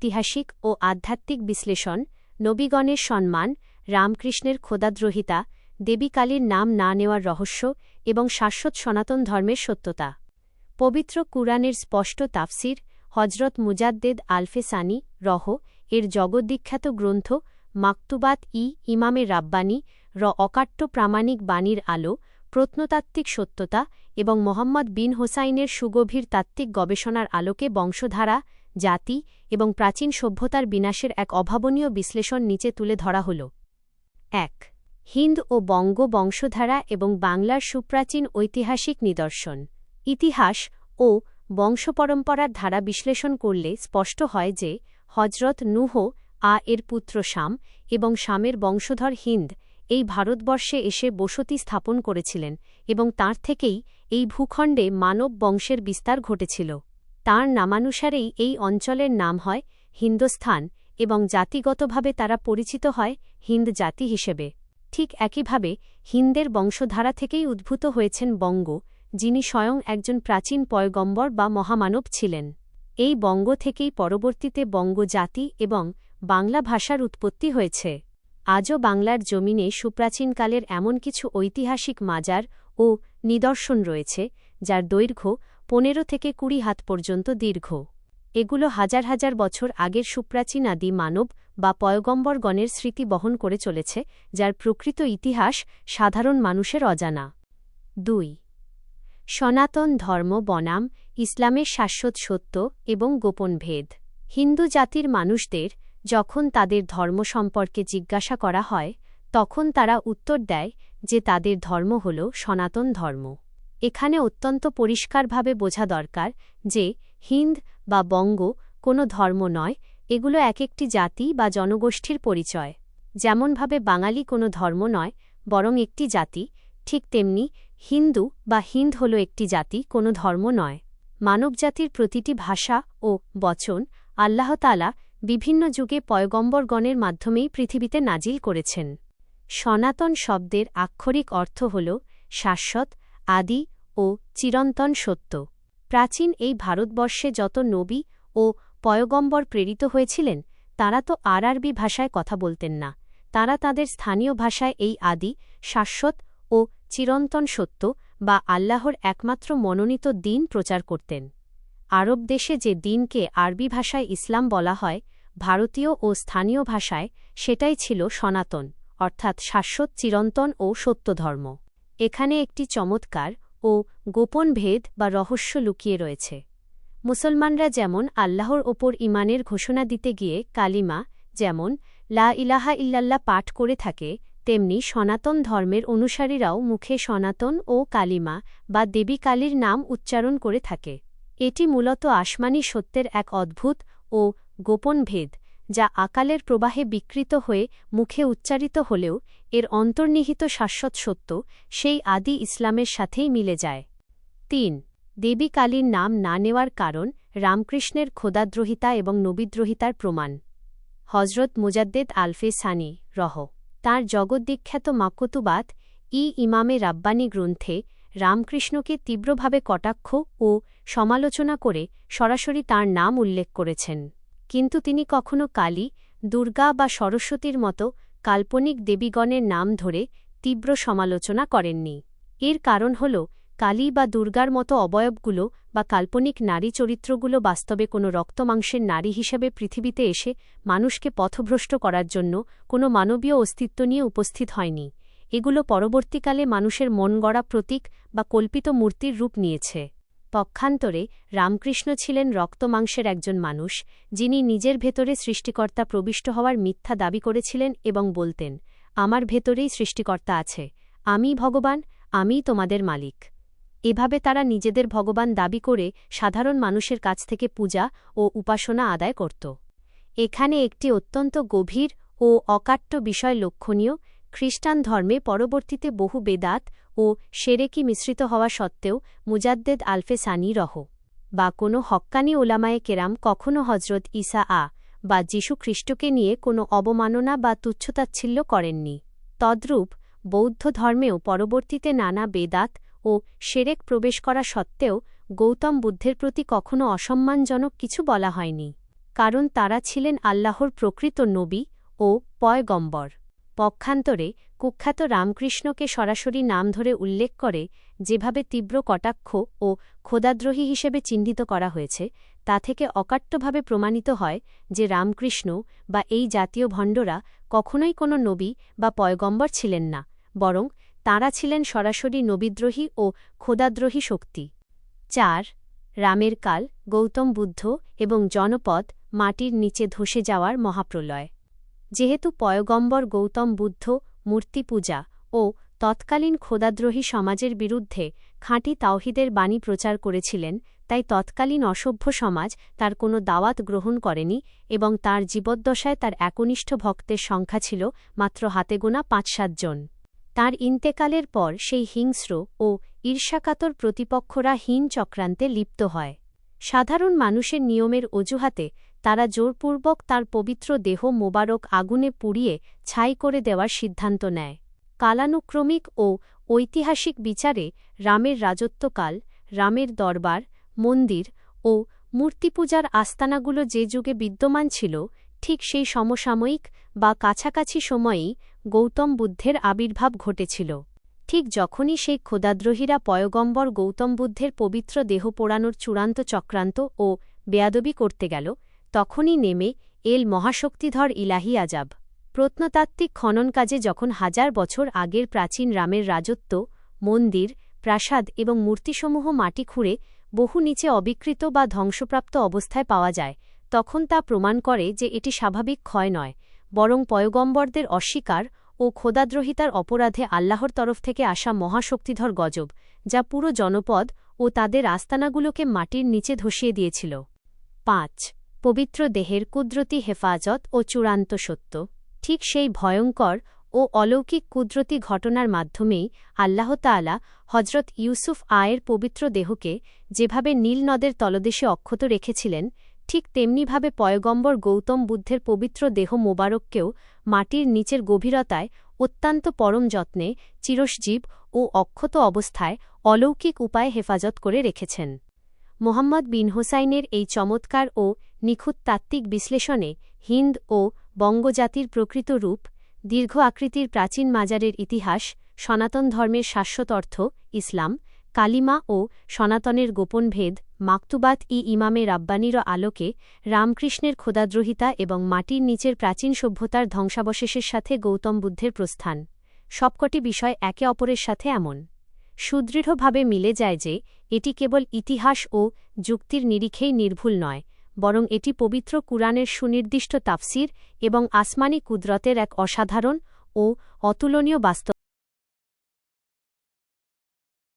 ঐতিহাসিক ও আধ্যাত্মিক বিশ্লেষণ, নবীগণের সম্মান, রামকৃষ্ণের খোদাদ্রোহিতা, দেবী কালীর নাম না নেওয়ার রহস্য এবং শাশ্বত সনাতন ধর্মের সত্যতা। পবিত্র কুরআনের স্পষ্ট তাফসির, হজরত মুজাদ্দেদ আলফে সানি রহ এর জগদ্বিখ্যাত গ্রন্থ মাকতুবাত-ই ইমামে রাব্বানী অকাট্য প্রামাণিক বাণীর আলো, প্রত্নতাত্ত্বিক সত্যতা এবং মোহাম্মদ বিন হোসাইনের সুগভীর তাত্ত্বিক গবেষণার আলোকে বংশধারা, জাতি এবং প্রাচীন সভ্যতার বিনাশের এক অভাবনীয় বিশ্লেষণ নিচে তুলে ধরা হল। ১. হিন্দ ও বঙ্গ বংশধারা এবং বাংলার সুপ্রাচীন ঐতিহাসিক নিদর্শন। ইতিহাস ও বংশপরম্পরার ধারা বিশ্লেষণ করলে স্পষ্ট হয় যে হজরত নূহ এর পুত্র শাম এবং শামের বংশধর হিন্দ এই ভারতবর্ষে এসে বসতি স্থাপন করেছিলেন এবং তাঁর থেকেই এই ভূখণ্ডে মানব বংশের বিস্তার ঘটেছিল। তাঁর নামানুসারেই এই অঞ্চলের নাম হয় হিন্দুস্থান এবং জাতিগতভাবে তারা পরিচিত হয় হিন্দ জাতি হিসেবে। ঠিক একইভাবে হিন্দের বংশধারা থেকেই উদ্ভূত হয়েছেন বঙ্গ, যিনি স্বয়ং একজন প্রাচীন পয়গম্বর বা মহামানব ছিলেন। এই বঙ্গ থেকেই পরবর্তীতে বঙ্গ জাতি এবং বাংলা ভাষার উৎপত্তি হয়েছে। আজও বাংলার জমিনে সুপ্রাচীনকালের এমন কিছু ঐতিহাসিক মাজার ও নিদর্শন রয়েছে যার দৈর্ঘ্য 15 থেকে 20 হাত পর্যন্ত দীর্ঘ। এগুলো হাজার হাজার বছর আগের সুপ্রাচীন আদি মানব বা পয়গম্বরগণের স্মৃতি বহন করে চলেছে, যার প্রকৃত ইতিহাস সাধারণ মানুষের অজানা। ২. সনাতন ধর্ম বনাম ইসলামের শাশ্বত সত্য এবং গোপন ভেদ। হিন্দু জাতির মানুষদের যখন তাদের ধর্ম সম্পর্কে জিজ্ঞাসা করা হয়, তখন তারা উত্তর দেয় যে তাদের ধর্ম হল সনাতন ধর্ম। এখানে অত্যন্ত পরিষ্কারভাবে বোঝা দরকার যে হিন্দ বা বঙ্গ কোনো ধর্ম নয়, এগুলো এক একটি জাতি বা জনগোষ্ঠীর পরিচয়। যেমনভাবে বাঙালি কোনো ধর্ম নয়, বরং একটি জাতি, ঠিক তেমনি হিন্দু বা হিন্দ হল একটি জাতি, কোনো ধর্ম নয়। মানবজাতির প্রতিটি ভাষা ও বচন আল্লাহ তাআলা বিভিন্ন যুগে পয়গম্বরগণের মাধ্যমেই পৃথিবীতে নাজিল করেছেন। সনাতন শব্দের আক্ষরিক অর্থ হল শাশ্বত, আদি ও চিরন্তন সত্য। প্রাচীন এই ভারতবর্ষে যত নবী ও পয়গম্বর প্রেরিত হয়েছিলেন, তাঁরা তো আরবি ভাষায় কথা বলতেন না। তাঁরা তাঁদের স্থানীয় ভাষায় এই আদি, শাশ্বত ও চিরন্তন সত্য বা আল্লাহর একমাত্র মনোনীত দ্বীন প্রচার করতেন। আরব দেশে যে দ্বীনকে আরবি ভাষায় ইসলাম বলা হয়, ভারতীয় ও স্থানীয় ভাষায় সেটাই ছিল সনাতন, অর্থাৎ শাশ্বত, চিরন্তন ও সত্য ধর্ম। এখানে একটি চমৎকার ও গোপন ভেদ বা রহস্য লুকিয়ে রয়েছে। মুসলমানরা যেমন আল্লাহর ওপর ঈমানের ঘোষণা দিতে গিয়ে কালিমা, যেমন লা ইলাহা ইল্লাল্লাহ পাঠ করে থাকে, তেমনি সনাতন ধর্মের অনুসারীরাও মুখে সনাতন ও কালিমা বা দেবী কালীর নাম উচ্চারণ করে থাকে। এটি মূলত আসমানি সত্যের এক অদ্ভুত ও গোপন ভেদ, যা আকালের প্রবাহে বিকৃত হয়ে মুখে উচ্চারিত হলেও এর অন্তর্নিহিত শাশ্বত সত্য সেই আদি ইসলামের সাথেই মিলে যায়। ৩. দেবী কালীর নাম না নেওয়ার কারণ, রামকৃষ্ণের খোদাদ্রোহিতা এবং নবীদ্রোহিতার প্রমাণ। হজরত মুজাদ্দেদ আলফে সানি রহ তাঁর জগদ্বিখ্যাত মাকতুবাত-ই ইমামে রাব্বানী গ্রন্থে রামকৃষ্ণকে তীব্রভাবে কটাক্ষ ও সমালোচনা করে সরাসরি তাঁর নাম উল্লেখ করেছেন। কিন্তু তিনি কখনও কালী, দুর্গা বা সরস্বতীর মতো কাল্পনিক দেবীগণের নাম ধরে তীব্র সমালোচনা করেননি। এর কারণ হল, কালী বা দুর্গার মতো অবয়বগুলো বা কাল্পনিক নারী চরিত্রগুলো বাস্তবে কোনো রক্তমাংসের নারী হিসেবে পৃথিবীতে এসে মানুষকে পথভ্রষ্ট করার জন্য কোনো মানবীয় অস্তিত্ব নিয়ে উপস্থিত হয়নি। এগুলো পরবর্তীকালে মানুষের মন গড়া প্রতীক বা কল্পিত মূর্তির রূপ নিয়েছে। পক্ষান্তরে রামকৃষ্ণ ছিলেন রক্তমাংসের একজন মানুষ, যিনি নিজের ভেতরে সৃষ্টিকর্তা প্রবিষ্ট হওয়ার মিথ্যা দাবি করেছিলেন এবং বলতেন, আমার ভেতরেই সৃষ্টিকর্তা আছে, আমিই ভগবান, আমিই তোমাদের মালিক। এভাবে তারা নিজেদের ভগবান দাবি করে সাধারণ মানুষের কাছ থেকে পূজা ও উপাসনা আদায় করত। এখানে একটি অত্যন্ত গভীর ও অকাট্য বিষয় লক্ষণীয়। খ্রিস্টান ধর্মে পরবর্তীতে বহু বেদাত ও সেরেকি মিশ্রিত হওয়া সত্ত্বেও মুজাদ্দেদ আলফে সানি রহ বা কোনো হক্কানি ওলামায়ে কেরাম কখনও হজরত ঈসা বা যীশু খ্রিস্টকে নিয়ে কোনো অবমাননা বা তুচ্ছতাচ্ছিল্য করেননি। তদ্রূপ বৌদ্ধ ধর্মেও পরবর্তীতে নানা বেদাত ও সেরেক প্রবেশ করা সত্ত্বেও গৌতম বুদ্ধের প্রতি কখনও অসম্মানজনক কিছু বলা হয়নি। কারণ তারা ছিলেন আল্লাহর প্রকৃত নবী ও পয়গম্বর। পক্ষান্তরে কুখ্যাত রামকৃষ্ণকে সরাসরি নাম ধরে উল্লেখ করে যেভাবে তীব্র কটাক্ষ ও খোদাদ্রোহী হিসেবে চিহ্নিত করা হয়েছে, তা থেকে অকাট্যভাবে প্রমাণিত হয় যে রামকৃষ্ণ বা এই জাতীয় ভণ্ডরা কখনোই কোনো নবী বা পয়গম্বর ছিলেন না, বরং তাঁরা ছিলেন সরাসরি নবীদ্রোহী ও খোদাদ্রোহী শক্তি। ৪. রামের কাল, গৌতম বুদ্ধ এবং জনপদ মাটির নিচে ধসে যাওয়ার মহাপ্রলয়। যেহেতু পয়গম্বর গৌতম বুদ্ধ মূর্তি পূজা ও তৎকালীন খোদাদ্রোহী সমাজের বিরুদ্ধে খাঁটি তাওহীদের বাণী প্রচার করেছিলেন, তাই তৎকালীন অসভ্য সমাজ তার কোনো দাওয়াত গ্রহণ করেনি এবং তাঁর জীবদ্দশায় তার একনিষ্ঠ ভক্তের সংখ্যা ছিল মাত্র হাতে গোনা ৫-৭ জন। তাঁর ইন্তেকালের পর সেই হিংস্র ও ঈর্ষাকাতর প্রতিপক্ষরা হীন চক্রান্তে লিপ্ত হয়। সাধারণ মানুষের নিয়মের অজুহাতে তারা জোরপূর্বক তার পবিত্র দেহ মোবারক আগুনে পুড়িয়ে ছাই করে দেওয়ার সিদ্ধান্ত নেয়। কালানুক্রমিক ও ঐতিহাসিক বিচারে রামের রাজত্বকাল, রামের দরবার, মন্দির ও মূর্তিপূজার আস্তানাগুলো যে যুগে বিদ্যমান ছিল, ঠিক সেই সমসাময়িক বা কাছাকাছি সময়েই গৌতম বুদ্ধের আবির্ভাব ঘটেছিল। ঠিক যখনই সেই খোদাদ্রোহীরা পয়গম্বর গৌতম বুদ্ধের পবিত্র দেহ পোড়ানোর চূড়ান্ত চক্রান্ত ও বেয়াদবি করতে গেল, তখনই নেমে এল মহাশক্তিধর ইলাহি আজাব। প্রত্নতাত্ত্বিক খনন কাজে যখন হাজার বছর আগের প্রাচীন রামের রাজত্ব, মন্দির, প্রাসাদ এবং মূর্তিসমূহ মাটি খুঁড়ে বহু নিচে অবিকৃত বা ধ্বংসপ্রাপ্ত অবস্থায় পাওয়া যায়, তখন তা প্রমাণ করে যে এটি স্বাভাবিক ক্ষয় নয়, বরং পয়গম্বরদের অস্বীকার ও খোদাদ্রোহিতার অপরাধে আল্লাহর তরফ থেকে আসা মহাশক্তিধর গজব, যা পুরো জনপদ ও তাদের আস্তানাগুলোকে মাটির নিচে ধসিয়ে দিয়েছিল। ৫. পবিত্র দেহের কুদরতি হেফাজত ও চূড়ান্ত সত্য। ঠিক সেই ভয়ঙ্কর ও অলৌকিক কুদরতি ঘটনার মাধ্যমেই আল্লাহ তাআলা হজরত ইউসুফ আয়ের পবিত্র দেহকে যেভাবে নীল নদের তলদেশে অক্ষত রেখেছিলেন, ঠিক তেমনিভাবে পয়গম্বর গৌতম বুদ্ধের পবিত্র দেহ মোবারককেও মাটির নিচের গভীরতায় অত্যন্ত পরম যত্নে, চিরসজীব ও অক্ষত অবস্থায় অলৌকিক উপায়ে হেফাজত করে রেখেছেন। মোহাম্মদ বিন হোসাইনের এই চমৎকার ও নিখুঁত তাত্ত্বিক বিশ্লেষণে হিন্দ ও বঙ্গজাতির প্রকৃত রূপ, দীর্ঘ আকৃতির প্রাচীন মাজারের ইতিহাস, সনাতন ধর্মের শাশ্বত অর্থ ইসলাম, কালিমা ও সনাতনের গোপন ভেদ, মাকতুবাত-ই ইমামে রাব্বানীর আলোকে রামকৃষ্ণের খোদাদ্রোহিতা এবং মাটির নিচের প্রাচীন সভ্যতার ধ্বংসাবশেষের সাথে গৌতম বুদ্ধের প্রস্থান, সবকটি বিষয় একে অপরের সাথে এমন সুদৃঢ়ভাবে মিলে যায় যে এটি কেবল ইতিহাস ও যুক্তির নিরিখেই নির্ভুল নয়, বরং এটি পবিত্র কুরআনের সুনির্দিষ্ট তাফসির এবং আসমানি কুদরতের এক অসাধারণ ও অতুলনীয় বাস্তব।